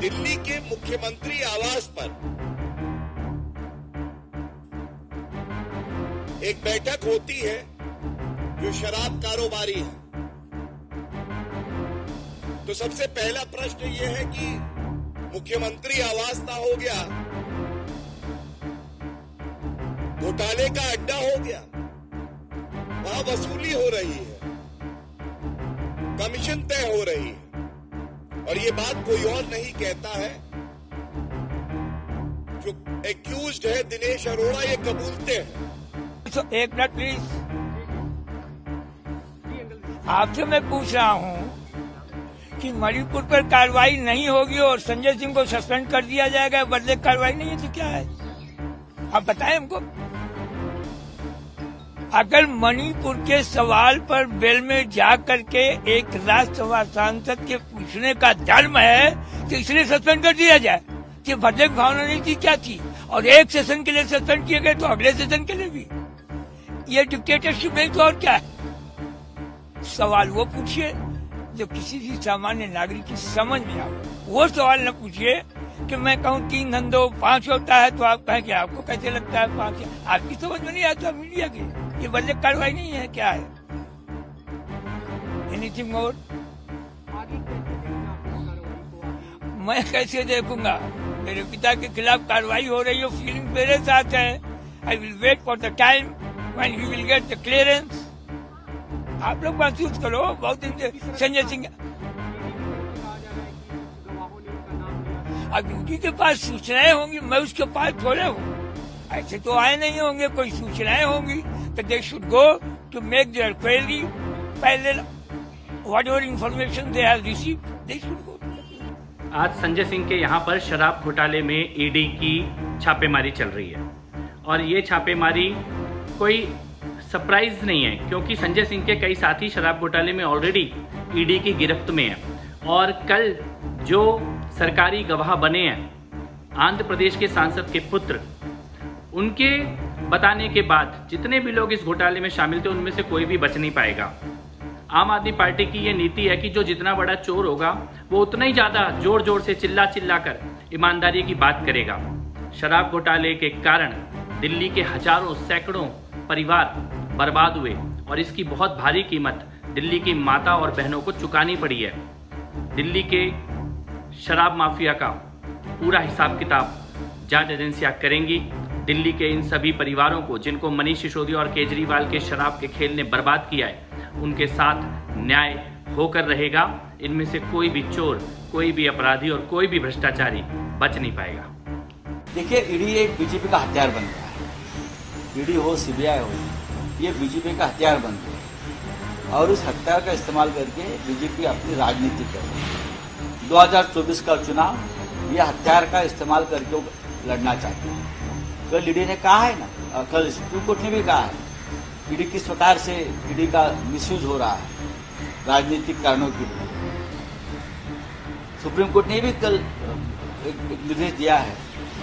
दिल्ली के मुख्यमंत्री आवास पर एक बैठक होती है जो शराब कारोबारी है। तो सबसे पहला प्रश्न ये है कि मुख्यमंत्री आवास ना हो गया, घोटाले का अड्डा हो गया, वहां वसूली हो रही है, कमीशन तय हो रही है, और ये बात कोई और नहीं कहता है, जो एक्यूज्ड है दिनेश अरोड़ा ये कबूलते हैं। एक मिनट प्लीज, आपसे मैं पूछ रहा हूं कि मणिपुर पर कार्रवाई नहीं होगी और संजय सिंह को सस्पेंड कर दिया जाएगा, बदले कार्रवाई नहीं है तो क्या है, आप बताएं हमको। अगर मणिपुर के सवाल पर बेल में जा करके एक राज्यसभा सांसद के पूछने का धर्म है तो इसलिए सस्पेंड कर दिया जाए कि बदले की भावना नहीं थी, क्या थी, और एक सेशन के लिए सस्पेंड किए गए तो अगले सेशन के लिए भी, ये डिक्टेटरशिप नहीं तो और क्या है। सवाल वो पूछिए जो किसी भी सामान्य नागरिक की समझ में आए, वो सवाल न पूछिए कि मैं कहूँ 3 धंधों 5 होता है तो आप कहें कि आपको कैसे लगता है 5 है, आपकी समझ में नहीं आता मीडिया की, ये बदले कार्रवाई नहीं है, क्या है। एनीथिंग मोर, मैं कैसे देखूंगा, मेरे पिता के खिलाफ कार्रवाई हो रही हो, फीलिंग मेरे साथ है। I will wait for the time when he will get the clearance. आप लोग महसूस करो, बहुत दिन से संजय सिंह, अब यूडी के पास सूचनाएं होंगी, मैं उसके पास थोड़े हूँ, ऐसे तो आए नहीं होंगे, कोई सूचनाएं होंगी तो they should go to make their query, parallel whatever information they have received they should go. आज संजय सिंह के यहाँ पर शराब घोटाले में ईडी की छापेमारी चल रही है और ये छापेमारी कोई सरप्राइज नहीं है, क्योंकि संजय सिंह के कई साथी शराब घोटाले में ऑलरेडी ईडी की गिरफ्त में हैं और कल जो सरकारी गवाह बने हैं आंध्र प्रदेश के सांसद के पुत्र, उनके बताने के बाद जितने भी लोग इस घोटाले में शामिल थे उनमें से कोई भी बच नहीं पाएगा। आम आदमी पार्टी की ये नीति है कि जो जितना बड़ा चोर होगा वो उतना ही ज्यादा जोर जोर से चिल्ला चिल्ला कर ईमानदारी की बात करेगा। शराब घोटाले के कारण दिल्ली के हजारों सैकड़ों परिवार बर्बाद हुए और इसकी बहुत भारी कीमत दिल्ली की माता और बहनों को चुकानी पड़ी है। दिल्ली के शराब माफिया का पूरा हिसाब किताब जांच एजेंसियां करेंगी। दिल्ली के इन सभी परिवारों को जिनको मनीष सिसोदिया और केजरीवाल के शराब के खेल ने बर्बाद किया है, उनके साथ न्याय होकर रहेगा। इनमें से कोई भी चोर, कोई भी अपराधी और कोई भी भ्रष्टाचारी बच नहीं पाएगा। देखिए, ईडी एक बीजेपी का हथियार बन गया है। ईडी हो, सीबीआई हो, ये बीजेपी का हथियार बन गया और उस हथियार का इस्तेमाल करके बीजेपी अपनी राजनीति कर रही है। 2024 का चुनाव ये हथियार का इस्तेमाल करके लड़ना चाहते हैं। कल ईडी ने कहा है ना, कल सुप्रीम कोर्ट ने भी कहा है ईडी किस प्रकार से ईडी का मिसयूज हो रहा है राजनीतिक कारणों के लिए। सुप्रीम कोर्ट ने भी कल एक निर्देश दिया है,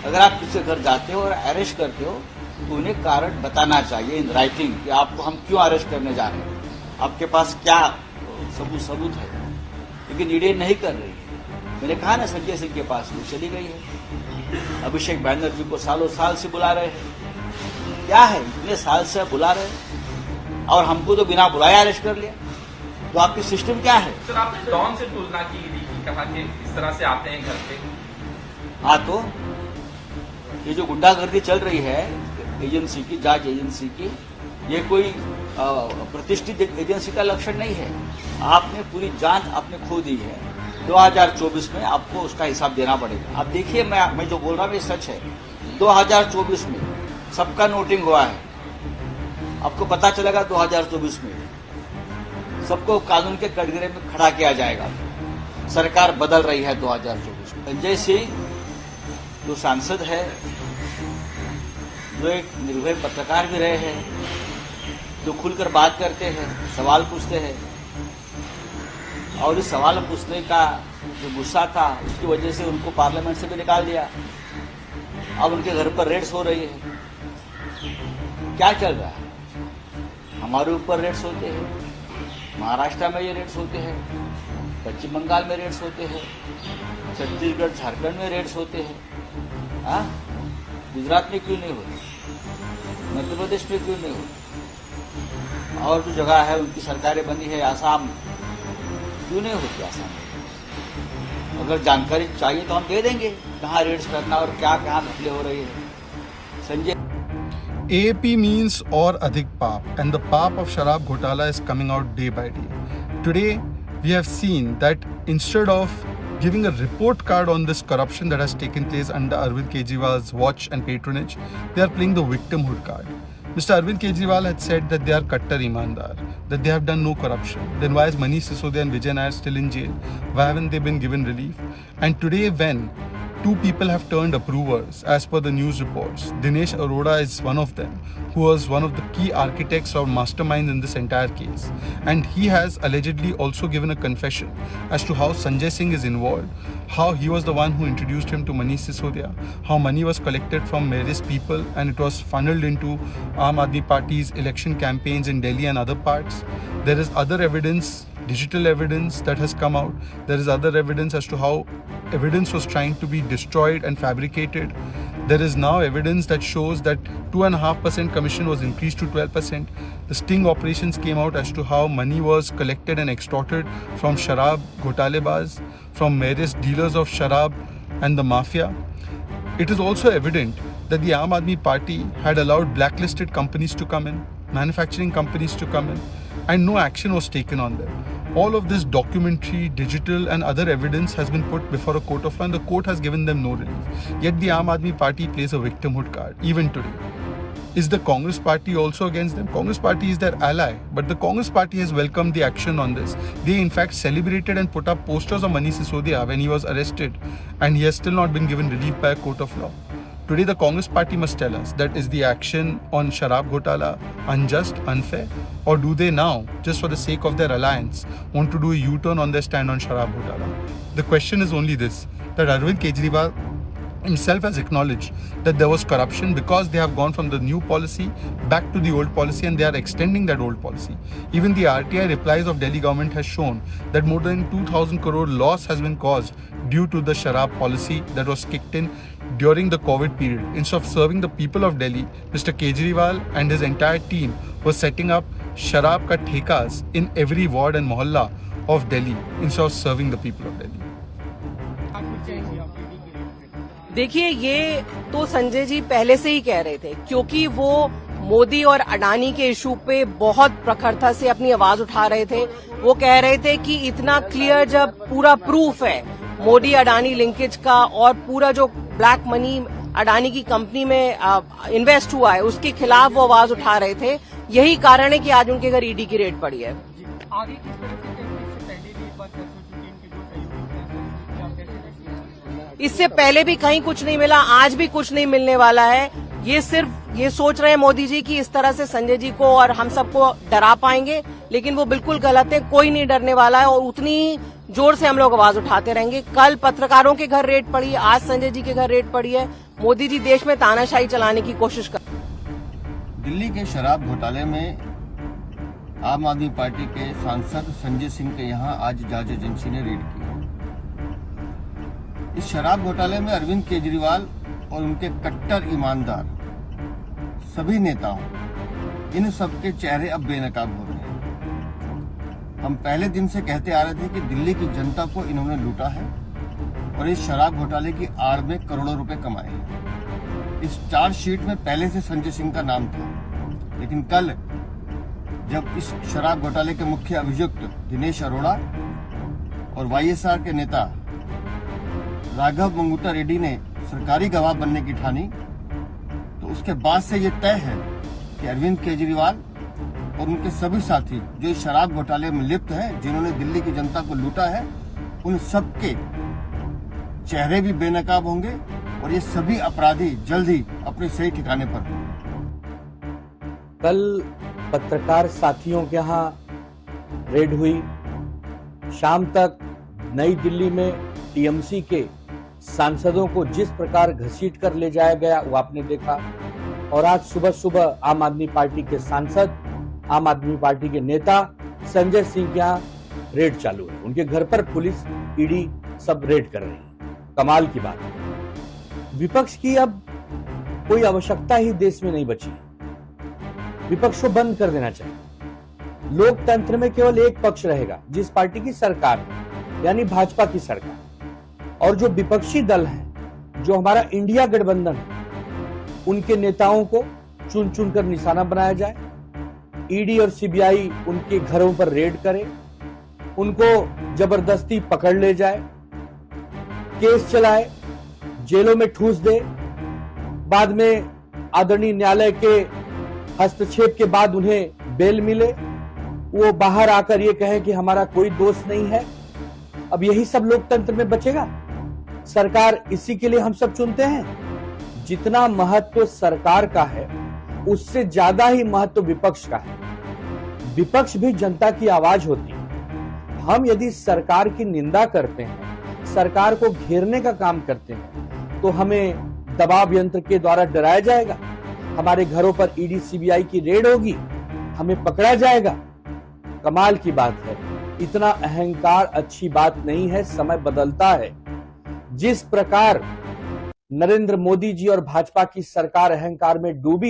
अगर आप किसी घर जाते हो और अरेस्ट करते हो तो उन्हें कारण बताना चाहिए इन राइटिंग कि आपको हम क्यों अरेस्ट करने जा रहे हैं, आपके पास क्या सबूत है। लेकिन ईडी नहीं कर रही है। मैंने कहा ना, संजय सिंह के पास वो चली गई है, अभिषेक बैनर्जी को सालों साल से बुला रहे हैं। क्या है, इतने साल से बुला रहे हैं और हमको तो बिना बुलाए अरेस्ट कर लिया, तो आपकी सिस्टम क्या है। सर, आपने डॉन से तुलना की ईडी की, कहा कि इस तरह से आते हैं घर पे। हाँ, तो ये जो गुंडागर्दी चल रही है एजेंसी की, जांच एजेंसी की, ये कोई प्रतिष्ठित एजेंसी का लक्षण नहीं है। आपने पूरी जांच आपने खो दी है। 2024 में आपको उसका हिसाब देना पड़ेगा। अब देखिए, मैं जो बोल रहा हूँ ये सच है। 2024 में सबका नोटिंग हुआ है, आपको पता चलेगा 2024 में सबको कानून के कटघरे में खड़ा किया जाएगा। सरकार बदल रही है 2024 में। संजय सिंह जो सांसद है, जो एक निर्भय पत्रकार भी रहे हैं, जो खुलकर बात करते हैं, सवाल पूछते हैं, और इस सवाल पूछने का जो गुस्सा था उसकी वजह से उनको पार्लियामेंट से भी निकाल दिया। अब उनके घर पर रेड्स हो रही है। क्या चल रहा है, हमारे ऊपर रेड्स होते हैं, महाराष्ट्र में ये रेड्स होते हैं, पश्चिम बंगाल में रेड्स होते हैं, छत्तीसगढ़ झारखंड में रेड्स होते हैं। हाँ, गुजरात में क्यों नहीं होते, मध्य प्रदेश में क्यों नहीं होते? और जो जगह है उनकी सरकारें बनी है, आसाम, क्यों नहीं होती आसाम में? अगर जानकारी चाहिए तो हम दे देंगे कहाँ रेड्स करना और क्या कहाँ घपले हो रही है। Sanjay AAP means or adhik paap, and the paap of Sharab Ghotala is coming out day by day. Today, we have seen that instead of giving a report card on this corruption that has taken place under Arvind Kejriwal's watch and patronage, they are playing the victimhood card. Mr. Arvind Kejriwal had said that they are Kattar Imandar, that they have done no corruption. Then why is Manish Sisodia and Vijay Nair still in jail? Why haven't they been given relief? And today, when two people have turned approvers, as per the news reports. Dinesh Arora is one of them, who was one of the key architects or masterminds in this entire case. And he has allegedly also given a confession as to how Sanjay Singh is involved, how he was the one who introduced him to Manish Sisodia, how money was collected from various people and it was funneled into Aam Aadmi Party's election campaigns in Delhi and other parts. There is other evidence, digital evidence that has come out. There is other evidence as to how evidence was trying to be destroyed and fabricated. There is now evidence that shows that 2.5% commission was increased to 12%. The sting operations came out as to how money was collected and extorted from Sharab Ghotalebaz, from various dealers of Sharab and the mafia. It is also evident that the Aam Aadmi Party had allowed blacklisted companies to come in, manufacturing companies to come in, and no action was taken on them. All of this documentary, digital and other evidence has been put before a court of law and the court has given them no relief. Yet the Aam Aadmi Party plays a victimhood card, even today. Is the Congress Party also against them? Congress Party is their ally, but the Congress Party has welcomed the action on this. They in fact celebrated and put up posters of Manish Sisodia when he was arrested and he has still not been given relief by a court of law. Today the Congress Party must tell us that is the action on Sharab Ghotala unjust, unfair, or do they now, just for the sake of their alliance, want to do a U-turn on their stand on Sharab Ghotala? The question is only this, that Arvind Kejriwal himself has acknowledged that there was corruption because they have gone from the new policy back to the old policy and they are extending that old policy. Even the RTI replies of Delhi government has shown that more than 2,000 crore loss has been caused due to the Sharab policy that was kicked in during the COVID period. Instead of serving the people of Delhi, Mr. Kejriwal and his entire team was setting up Sharab ka thekas in every ward and mohalla of Delhi instead of serving the people of Delhi. देखिए, ये तो संजय जी पहले से ही कह रहे थे, क्योंकि वो मोदी और अडानी के इशू पे बहुत प्रखरता से अपनी आवाज उठा रहे थे। वो कह रहे थे कि इतना क्लियर जब पूरा प्रूफ है मोदी अडानी लिंकेज का और पूरा जो ब्लैक मनी अडानी की कंपनी में इन्वेस्ट हुआ है उसके खिलाफ वो आवाज उठा रहे थे। यही कारण है कि आज उनके घर ईडी की रेड पड़ी है। आगे किस तरह से पहले भी एक बार चर्चा चुकी इनके जो सहयोगी इससे पहले भी कहीं कुछ नहीं मिला, आज भी कुछ नहीं मिलने वाला है। ये सिर्फ ये सोच रहे हैं मोदी जी कि इस तरह से संजय जी को और हम सबको डरा पाएंगे, लेकिन वो बिल्कुल गलत है। कोई नहीं डरने वाला है और उतनी जोर से हम लोग आवाज उठाते रहेंगे। कल पत्रकारों के घर रेड पड़ी, आज संजय जी के घर रेड पड़ी है। मोदी जी देश में तानाशाही चलाने की कोशिश कर। दिल्ली के शराब घोटाले में आम आदमी पार्टी के सांसद संजय सिंह के यहां आज जांच एजेंसी ने रेड की। इस शराब घोटाले में अरविंद केजरीवाल और उनके कट्टर ईमानदार सभी नेताओं, इन सबके चेहरे अब बेनकाब हो रहे हैं। हम पहले दिन से कहते आ रहे थे कि दिल्ली की जनता को इन्होंने लूटा है और इस शराब घोटाले की आड़ में करोड़ों रुपए कमाए हैं। इस चार्जशीट में पहले से संजय सिंह का नाम था, लेकिन कल जब इस शराब घोटाले के मुख्य अभियुक्त दिनेश अरोड़ा और वाईएसआर के नेता राघव मंगूटा रेड्डी ने सरकारी गवाह बनने की ठानी, तो उसके बाद से ये तय है कि अरविंद केजरीवाल और उनके सभी साथी जो इस शराब घोटाले में लिप्त हैं, जिन्होंने दिल्ली की जनता को लूटा है, उन सबके चेहरे भी बेनकाब होंगे और ये सभी अपराधी जल्द ही अपने सही ठिकाने पर होंगे। कल पत्रकार साथियों के यहाँ रेड हुई, शाम तक नई दिल्ली में टीएमसी के सांसदों को जिस प्रकार घसीट कर ले जाया गया वो आपने देखा, और आज सुबह सुबह आम आदमी पार्टी के सांसद, आम आदमी पार्टी के नेता संजय सिंह के यहाँ रेड चालू है, उनके घर पर पुलिस, ईडी सब रेड कर रही है। कमाल की बात है। विपक्ष की अब कोई आवश्यकता ही देश में नहीं बची। विपक्ष को बंद कर देना चाहिए। लोकतंत्र में केवल एक पक्ष रहेगा, जिस पार्टी की सरकार है, यानी भाजपा की सरकार। और जो विपक्षी दल है, जो हमारा इंडिया गठबंधन है, उनके नेताओं को चुन चुन कर निशाना बनाया जाए। ईडी और सीबीआई उनके घरों पर रेड करे, उनको जबरदस्ती पकड़ ले जाए, केस चलाए, जेलों में ठूस दे, बाद में आदरणीय न्यायालय के हस्तक्षेप के बाद उन्हें बेल मिले, वो बाहर आकर ये कहें कि हमारा कोई दोष नहीं है। अब यही सब लोकतंत्र में बचेगा? सरकार इसी के लिए हम सब चुनते हैं। जितना महत्व सरकार का है, उससे ज्यादा ही महत्व विपक्ष का है। विपक्ष भी जनता की आवाज होती है। हम यदि सरकार की निंदा करते हैं, सरकार को घेरने का काम करते हैं, तो हमें दबाव यंत्र के द्वारा डराया जाएगा, हमारे घरों पर ईडी सीबीआई की रेड होगी, हमें पकड़ा जाएगा। कमाल की बात है। इतना अहंकार अच्छी बात नहीं है। समय बदलता है। जिस प्रकार नरेंद्र मोदी जी और भाजपा की सरकार अहंकार में डूबी,